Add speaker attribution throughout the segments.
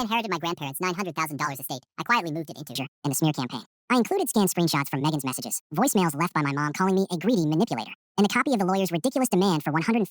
Speaker 1: I inherited my grandparents' $900,000 estate, I quietly moved it into in the smear campaign. I included scanned screenshots from Megan's messages, voicemails left by my mom calling me a greedy manipulator, and a copy of the lawyer's ridiculous demand for $150,000.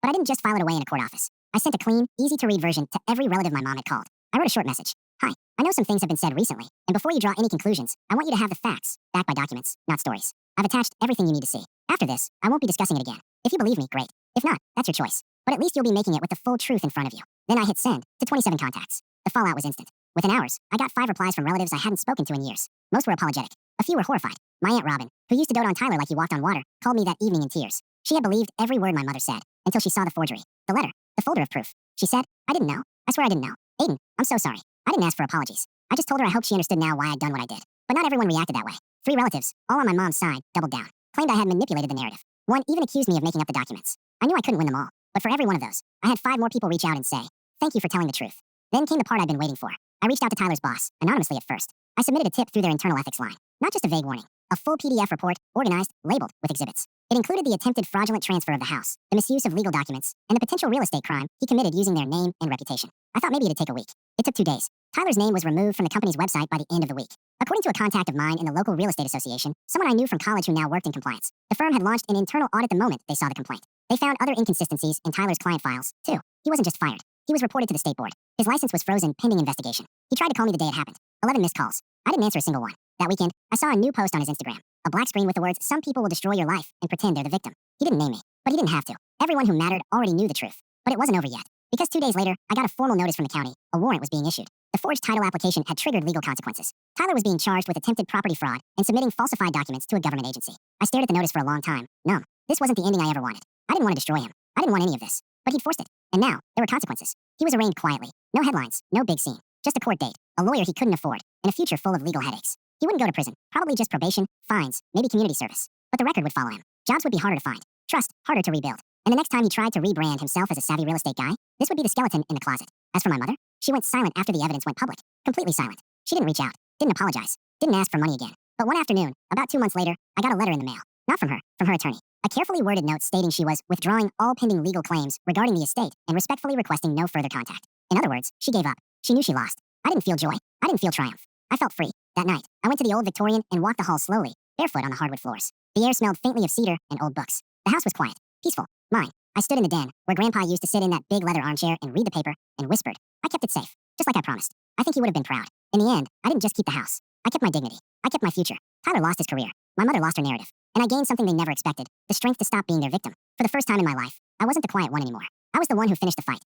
Speaker 1: But I didn't just file it away in a court office. I sent a clean, easy-to-read version to every relative my mom had called. I wrote a short message. Hi, I know some things have been said recently, and before you draw any conclusions, I want you to have the facts, backed by documents, not stories. I've attached everything you need to see. After this, I won't be discussing it again. If you believe me, great. If not, that's your choice. But at least you'll be making it with the full truth in front of you. Then I hit send to 27 contacts. The fallout was instant. Within hours, I got 5 replies from relatives I hadn't spoken to in years. Most were apologetic. A few were horrified. My Aunt Robin, who used to dote on Tyler like he walked on water, called me that evening in tears. She had believed every word my mother said, until she saw the forgery, the letter, the folder of proof. She said, I didn't know. I swear I didn't know. Aiden, I'm so sorry. I didn't ask for apologies. I just told her I hoped she understood now why I'd done what I did. But not everyone reacted that way. 3 relatives, all on my mom's side, doubled down, claimed I had manipulated the narrative. One even accused me of making up the documents. I knew I couldn't win them all, but for every one of those, I had 5 more people reach out and say, thank you for telling the truth. Then came the part I'd been waiting for. I reached out to Tyler's boss, anonymously at first. I submitted a tip through their internal ethics line. Not just a vague warning. A full PDF report, organized, labeled, with exhibits. It included the attempted fraudulent transfer of the house, the misuse of legal documents, and the potential real estate crime he committed using their name and reputation. I thought maybe it'd take a week. It took 2 days. Tyler's name was removed from the company's website by the end of the week. According to a contact of mine in the local real estate association, someone I knew from college who now worked in compliance, the firm had launched an internal audit the moment they saw the complaint. They found other inconsistencies in Tyler's client files, too. He wasn't just fired. He was reported to the state board. His license was frozen pending investigation. He tried to call me the day it happened. 11 missed calls. I didn't answer a single one. That weekend, I saw a new post on his Instagram. A black screen with the words, some people will destroy your life and pretend they're the victim. He didn't name me, but he didn't have to. Everyone who mattered already knew the truth. But it wasn't over yet. Because 2 days later, I got a formal notice from the county. A warrant was being issued. The forged title application had triggered legal consequences. Tyler was being charged with attempted property fraud and submitting falsified documents to a government agency. I stared at the notice for a long time, numb. This wasn't the ending I ever wanted. I didn't want to destroy him. I didn't want any of this. But he'd forced it. And now, there were consequences. He was arraigned quietly. No headlines, no big scene. Just a court date, a lawyer he couldn't afford, and a future full of legal headaches. He wouldn't go to prison, probably just probation, fines, maybe community service. But the record would follow him. Jobs would be harder to find. Trust, harder to rebuild. And the next time he tried to rebrand himself as a savvy real estate guy, this would be the skeleton in the closet. As for my mother, she went silent after the evidence went public. Completely silent. She didn't reach out, didn't apologize, didn't ask for money again. But one afternoon, about 2 months later, I got a letter in the mail. Not from her attorney. A carefully worded note stating she was withdrawing all pending legal claims regarding the estate and respectfully requesting no further contact. In other words, she gave up. She knew she lost. I didn't feel joy. I didn't feel triumph. I felt free. That night, I went to the old Victorian and walked the hall slowly, barefoot on the hardwood floors. The air smelled faintly of cedar and old books. The house was quiet, peaceful, mine. I stood in the den, where Grandpa used to sit in that big leather armchair and read the paper, and whispered. I kept it safe, just like I promised. I think he would have been proud. In the end, I didn't just keep the house. I kept my dignity. I kept my future. Tyler lost his career. My mother lost her narrative. And I gained something they never expected, the strength to stop being their victim. For the first time in my life, I wasn't the quiet one anymore. I was the one who finished the fight.